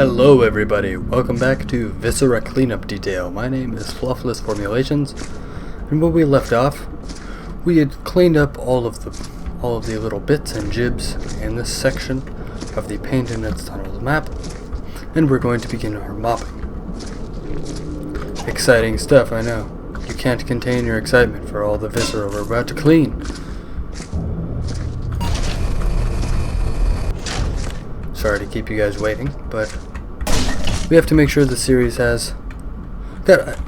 Hello everybody, welcome back to Viscera Cleanup Detail. My name is Fluffless Formulations, and when we left off, we had cleaned up all of the little bits and jibs in this section of the Paintenance Tunnels map, and we're going to begin our mopping. Exciting stuff, I know. You can't contain your excitement for all the viscera we're about to clean. Sorry to keep you guys waiting, but we have to make sure the series has...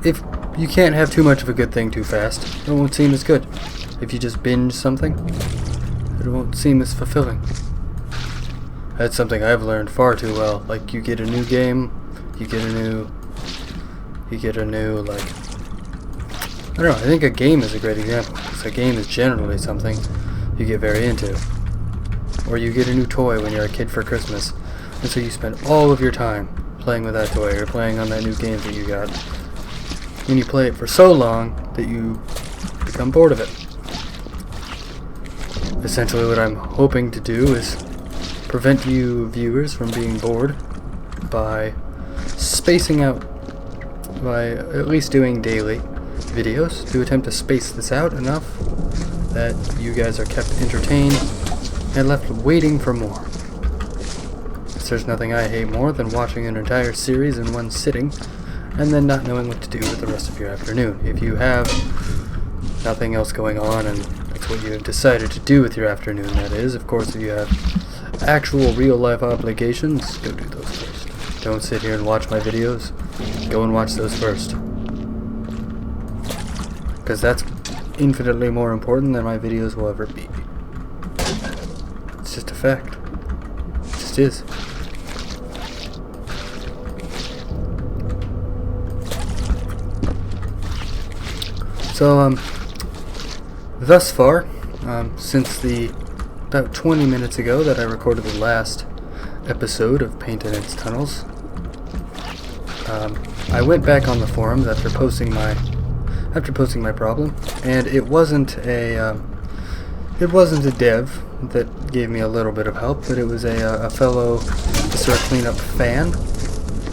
if you can't have too much of a good thing too fast, it won't seem as good. If you just binge something, it won't seem as fulfilling. That's something I've learned far too well. Like, you get a new game, you get a new, like... I don't know, I think a game is a great example, because a game is generally something you get very into. Or you get a new toy when you're a kid for Christmas, and so you spend all of your time playing with that toy, or playing on that new game that you got. And you play it for so long that you become bored of it. Essentially what I'm hoping to do is prevent you viewers from being bored by spacing out, by at least doing daily videos, to attempt to space this out enough that you guys are kept entertained and left waiting for more. There's nothing I hate more than watching an entire series in one sitting and then not knowing what to do with the rest of your afternoon. If you have nothing else going on and that's what you have decided to do with your afternoon, that is. Of course, if you have actual real-life obligations, go do those first. Don't sit here and watch my videos. Go and watch those first. Because that's infinitely more important than my videos will ever be. It's just a fact. It just is. So, thus far, since about 20 minutes ago that I recorded the last episode of Paintenance Tunnels, I went back on the forums after posting my problem, and it wasn't a dev that gave me a little bit of help, but it was a fellow Viscera Cleanup fan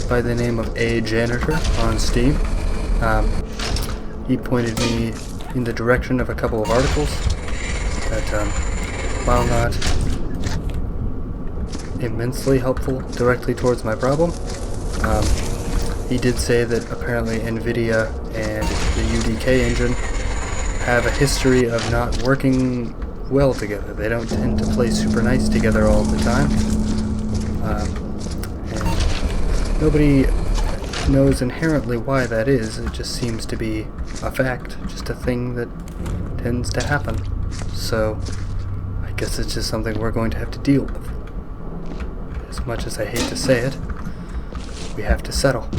by the name of A Janitor on Steam. He pointed me in the direction of a couple of articles that, while not immensely helpful directly towards my problem, he did say that apparently NVIDIA and the UDK engine have a history of not working well together. They don't tend to play super nice together all the time. And nobody knows inherently why that is. It just seems to be a fact, just a thing that tends to happen. So I guess it's just something we're going to have to deal with. As much as I hate to say it, we have to settle.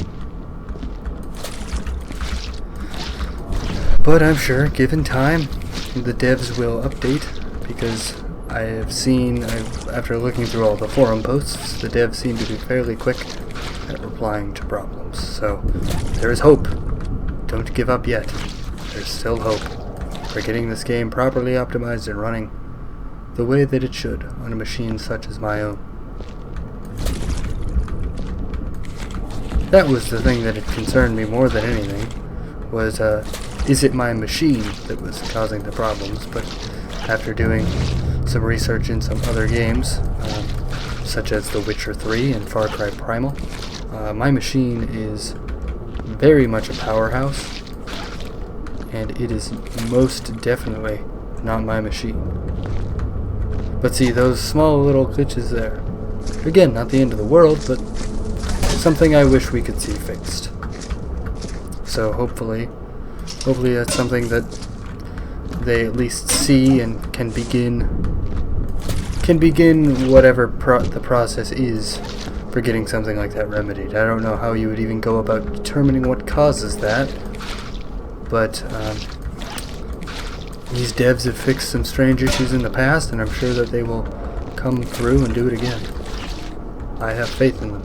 But I'm sure, given time, the devs will update, because I have seen, after looking through all the forum posts, the devs seem to be fairly quick at replying to problems. So there is hope. Don't give up yet. There's still hope for getting this game properly optimized and running the way that it should on a machine such as my own. That was the thing that had concerned me more than anything, was is it my machine that was causing the problems? But after doing some research in some other games, such as The Witcher 3 and Far Cry Primal, my machine is very much a powerhouse, and it is most definitely not my machine. But see, those small little glitches there, again, not the end of the world, but something I wish we could see fixed. So hopefully that's something that they at least see and can begin whatever the process is for getting something like that remedied. I don't know how you would even go about determining what causes that, but these devs have fixed some strange issues in the past, and I'm sure that they will come through and do it again. I have faith in them.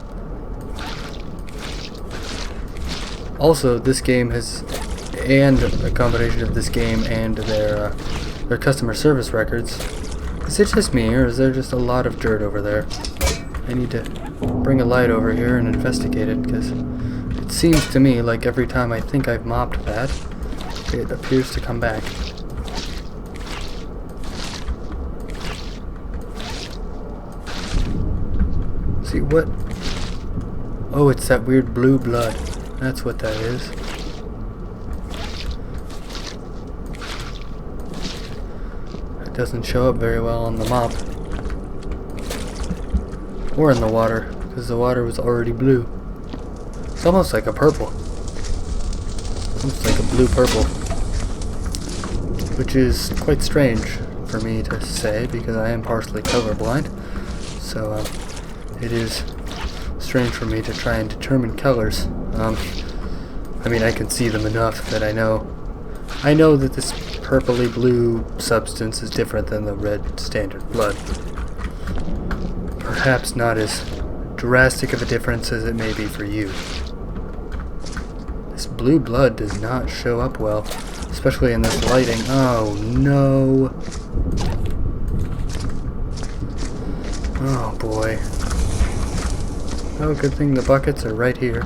Also, this game has, and a combination of this game and their customer service records. Is it just me, or is there just a lot of dirt over there? I need to bring a light over here and investigate it, because it seems to me like every time I think I've mopped that, it appears to come back. See what? Oh, it's that weird blue blood. That's what that is. It doesn't show up very well on the mop. Or in the water, because the water was already blue. It's almost like a purple. Almost like a blue-purple. Which is quite strange for me to say, because I am partially colorblind. So, it is strange for me to try and determine colors. I mean, I can see them enough that I know that this purpley blue substance is different than the red standard blood. Perhaps not as drastic of a difference as it may be for you. This blue blood does not show up well, especially in this lighting. Oh no. Oh boy. Oh, good thing the buckets are right here.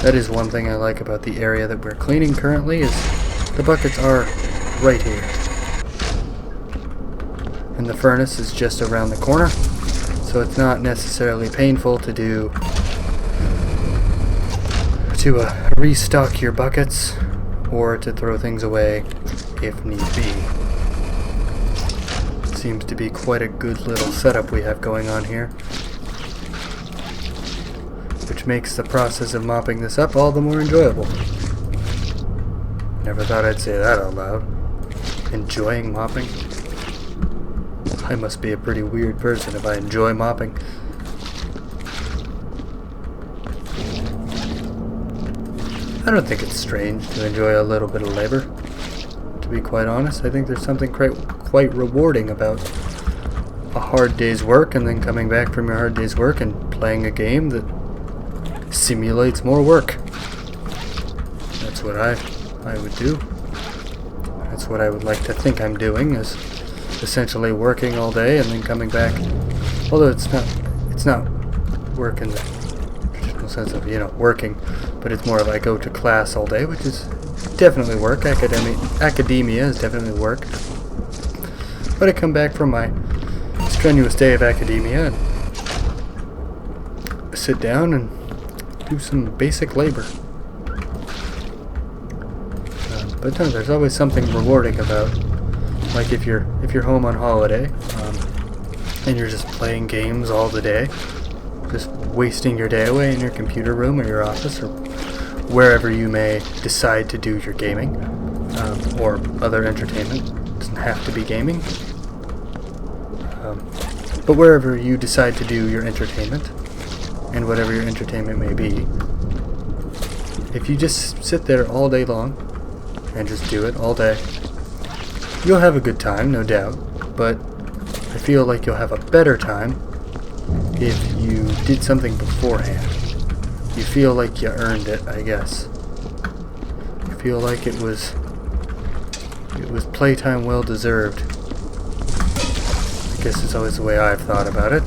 That is one thing I like about the area that we're cleaning currently, is the buckets are right here. And the furnace is just around the corner, so it's not necessarily painful to restock your buckets or to throw things away if need be. Seems to be quite a good little setup we have going on here, which makes the process of mopping this up all the more enjoyable. Never thought I'd say that out loud. Enjoying mopping? I must be a pretty weird person if I enjoy mopping. I don't think it's strange to enjoy a little bit of labor. To be quite honest, I think there's something quite rewarding about a hard day's work and then coming back from your hard day's work and playing a game that simulates more work. That's what I would do. That's what I would like to think I'm doing, is essentially working all day and then coming back. Although it's not work in the traditional sense of, working, but it's more of I go to class all day, which is definitely work. Academia is definitely work. But I come back from my strenuous day of academia and sit down and do some basic labor. But no, there's always something rewarding about, like if you're home on holiday and you're just playing games all the day, just wasting your day away in your computer room or your office or wherever you may decide to do your gaming or other entertainment. It doesn't have to be gaming, but wherever you decide to do your entertainment, and whatever your entertainment may be, if you just sit there all day long and just do it all day, you'll have a good time, no doubt, but I feel like you'll have a better time if you did something beforehand. You feel like you earned it, I guess. You feel like it was playtime well deserved. I guess it's always the way I've thought about it.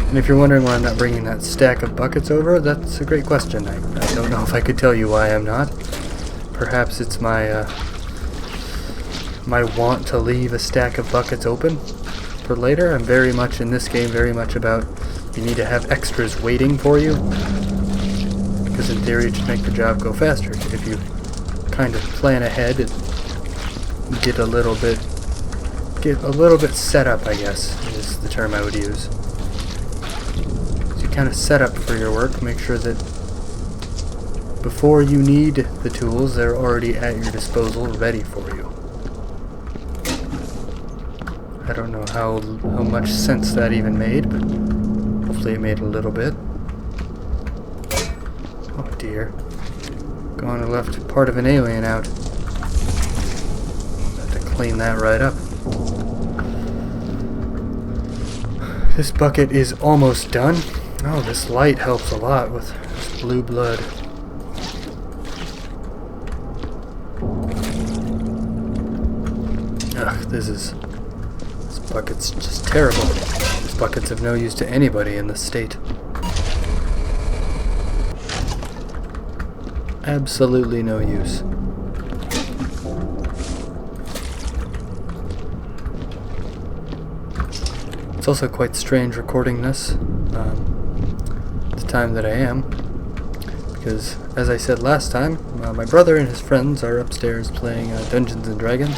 And if you're wondering why I'm not bringing that stack of buckets over, that's a great question. I don't know if I could tell you why I'm not. Perhaps it's my want to leave a stack of buckets open for later. I'm very much in this game, very much about you need to have extras waiting for you, because in theory it should make the job go faster. If you kind of plan ahead and get a little bit set up, I guess is the term I would use. Kind of set up for your work, make sure that before you need the tools, they're already at your disposal, ready for you. I don't know how much sense that even made, but hopefully it made a little bit. Oh dear. Gone and left part of an alien out. Have to clean that right up. This bucket is almost done. Oh, this light helps a lot with this blue blood. Ugh, This bucket's just terrible. This bucket's of no use to anybody in this state. Absolutely no use. It's also quite strange recording this at the time that I am, because as I said last time, my brother and his friends are upstairs playing Dungeons and Dragons.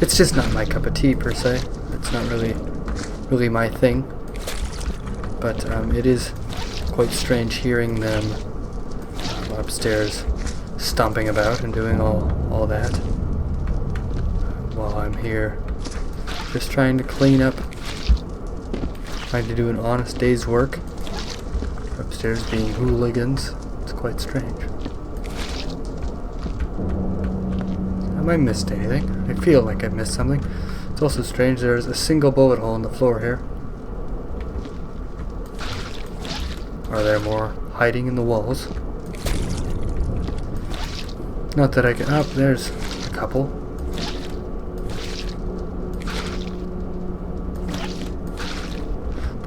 It's just not my cup of tea per se. It's not really my thing. But it is quite strange hearing them upstairs stomping about and doing all that while I'm here just trying to clean up. Trying to do an honest day's work. Upstairs being hooligans. It's quite strange. Have I missed anything? I feel like I've missed something. It's also strange there's a single bullet hole in the floor here. Are there more hiding in the walls? Not that I can... Oh, there's a couple.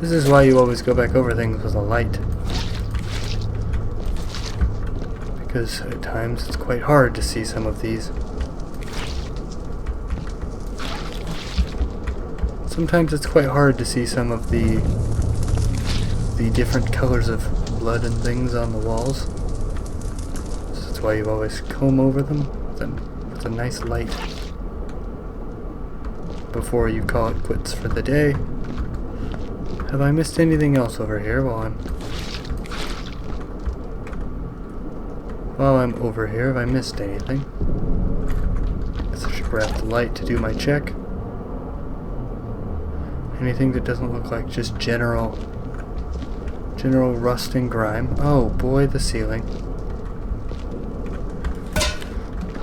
This is why you always go back over things with a light. Because at times it's quite hard to see some of these. Sometimes it's quite hard to see some of the different colors of blood and things on the walls. So that's why you always comb over them with a nice light before you call it quits for the day. Have I missed anything else over here while I'm over here? Have I missed anything? Guess I should grab the light to do my check. Anything that doesn't look like just general rust and grime. Oh boy, the ceiling.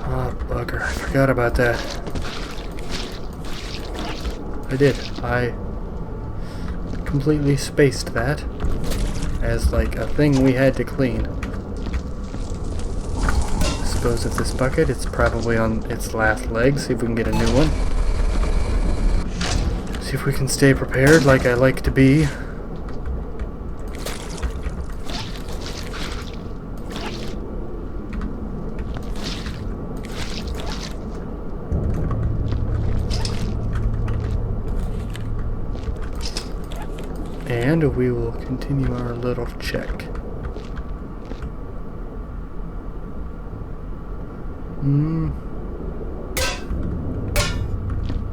Oh bugger, I forgot about that. I did. I completely spaced that as like a thing we had to clean. Dispose of this bucket. It's probably on its last leg. See if we can get a new one. See if we can stay prepared like I like to be. And we will continue our little check.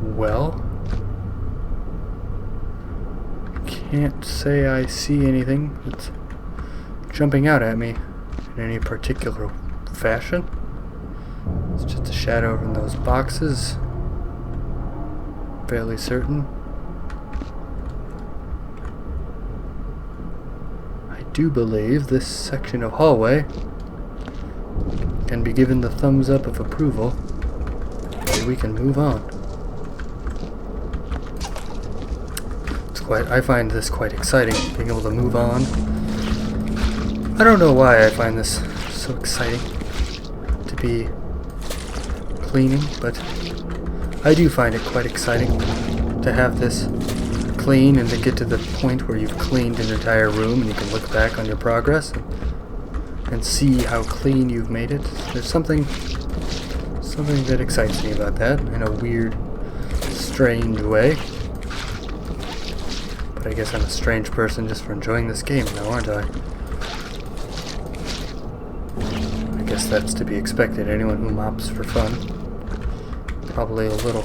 Well, can't say I see anything that's jumping out at me in any particular fashion. It's just a shadow from those boxes. Fairly certain. I do believe this section of hallway can be given the thumbs up of approval, so we can move on. I find this quite exciting, being able to move on. I don't know why I find this so exciting to be cleaning, but I do find it quite exciting to have this clean and to get to the point where you've cleaned an entire room and you can look back on your progress and see how clean you've made it. There's something that excites me about that in a weird, strange way. But I guess I'm a strange person just for enjoying this game now, aren't I? I guess that's to be expected. Anyone who mops for fun. Probably a little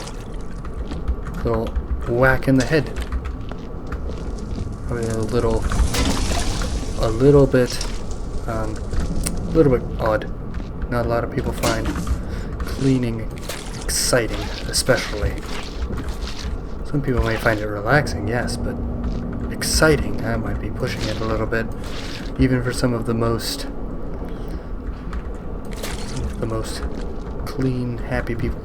whack in the head. Probably a little bit odd. Not a lot of people find cleaning exciting, especially. Some people may find it relaxing, yes, but exciting, I might be pushing it a little bit, even for some of the most clean, happy people.